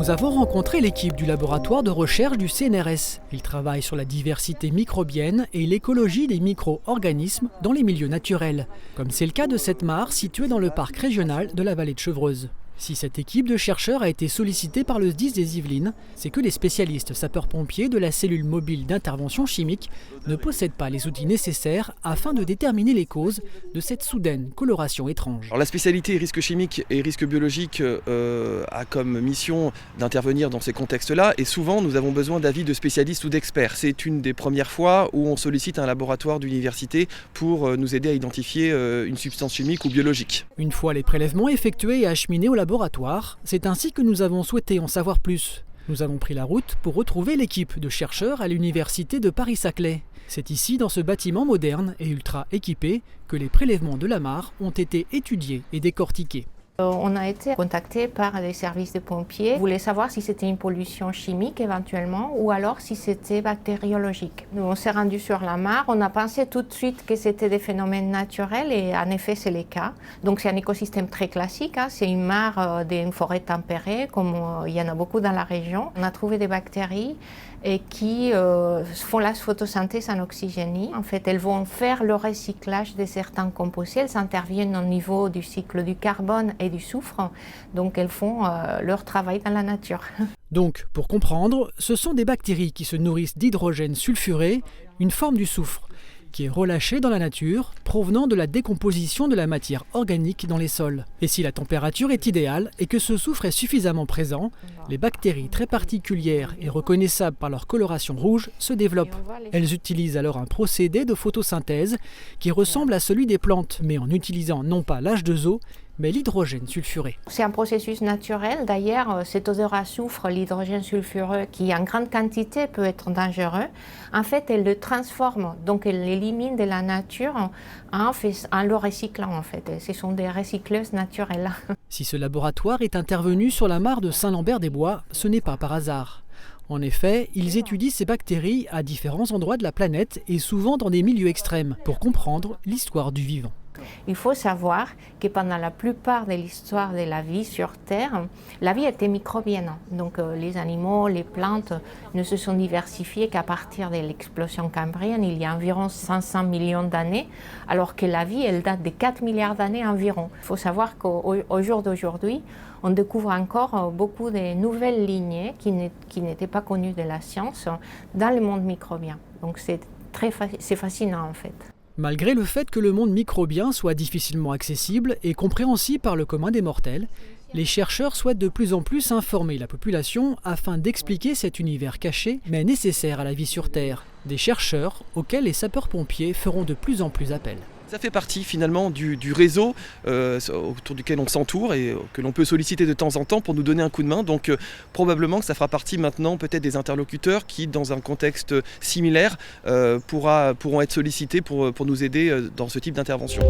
Nous avons rencontré l'équipe du laboratoire de recherche du CNRS. Ils travaillent sur la diversité microbienne et l'écologie des micro-organismes dans les milieux naturels, comme c'est le cas de cette mare située dans le parc régional de la vallée de Chevreuse. Si cette équipe de chercheurs a été sollicitée par le SDIS des Yvelines, c'est que les spécialistes sapeurs-pompiers de la cellule mobile d'intervention chimique ne possèdent pas les outils nécessaires afin de déterminer les causes de cette soudaine coloration étrange. Alors la spécialité risque chimique et risque biologique a comme mission d'intervenir dans ces contextes-là et souvent nous avons besoin d'avis de spécialistes ou d'experts. C'est une des premières fois où on sollicite un laboratoire d'université pour nous aider à identifier une substance chimique ou biologique. Une fois les prélèvements effectués et acheminés au laboratoire, c'est ainsi que nous avons souhaité en savoir plus. Nous avons pris la route pour retrouver l'équipe de chercheurs à l'université de Paris-Saclay. C'est ici, dans ce bâtiment moderne et ultra équipé, que les prélèvements de la mare ont été étudiés et décortiqués. On a été contacté par les services de pompiers. Ils voulaient savoir si c'était une pollution chimique éventuellement ou alors si c'était bactériologique. Nous, on s'est rendu sur la mare. On a pensé tout de suite que c'était des phénomènes naturels et en effet, c'est le cas. Donc c'est un écosystème très classique. C'est une mare d'une forêt tempérée comme il y en a beaucoup dans la région. On a trouvé des bactéries et qui font la photosynthèse en oxygénie. En fait, elles vont faire le recyclage de certains composés. Elles interviennent au niveau du cycle du carbone et du soufre. Donc, elles font leur travail dans la nature. Donc, pour comprendre, ce sont des bactéries qui se nourrissent d'hydrogène sulfuré, une forme du soufre, qui est relâché dans la nature, provenant de la décomposition de la matière organique dans les sols. Et si la température est idéale et que ce soufre est suffisamment présent, les bactéries très particulières et reconnaissables par leur coloration rouge se développent. Elles utilisent alors un procédé de photosynthèse qui ressemble à celui des plantes, mais en utilisant non pas l'H2O, mais l'hydrogène sulfuré. C'est un processus naturel. D'ailleurs, cette odeur à soufre, l'hydrogène sulfureux, qui en grande quantité peut être dangereux, en fait, elle le transforme. Donc, elle l'élimine de la nature en le recyclant, en fait. Ce sont des recycleuses naturelles. Si ce laboratoire est intervenu sur la mare de Saint-Lambert-des-Bois, ce n'est pas par hasard. En effet, ils étudient ces bactéries à différents endroits de la planète et souvent dans des milieux extrêmes pour comprendre l'histoire du vivant. Il faut savoir que pendant la plupart de l'histoire de la vie sur Terre, la vie était microbienne. Donc les animaux, les plantes ne se sont diversifiés qu'à partir de l'explosion cambrienne, il y a environ 500 millions d'années, alors que la vie, elle date de 4 milliards d'années environ. Il faut savoir qu'au jour d'aujourd'hui, on découvre encore beaucoup de nouvelles lignées qui n'étaient pas connues de la science dans le monde microbien. Donc c'est fascinant en fait. Malgré le fait que le monde microbien soit difficilement accessible et compréhensible par le commun des mortels, les chercheurs souhaitent de plus en plus informer la population afin d'expliquer cet univers caché mais nécessaire à la vie sur Terre. Des chercheurs auxquels les sapeurs-pompiers feront de plus en plus appel. Ça fait partie finalement du réseau autour duquel on s'entoure et que l'on peut solliciter de temps en temps pour nous donner un coup de main. Donc probablement que ça fera partie maintenant peut-être des interlocuteurs qui, dans un contexte similaire, pourront être sollicités pour nous aider dans ce type d'intervention.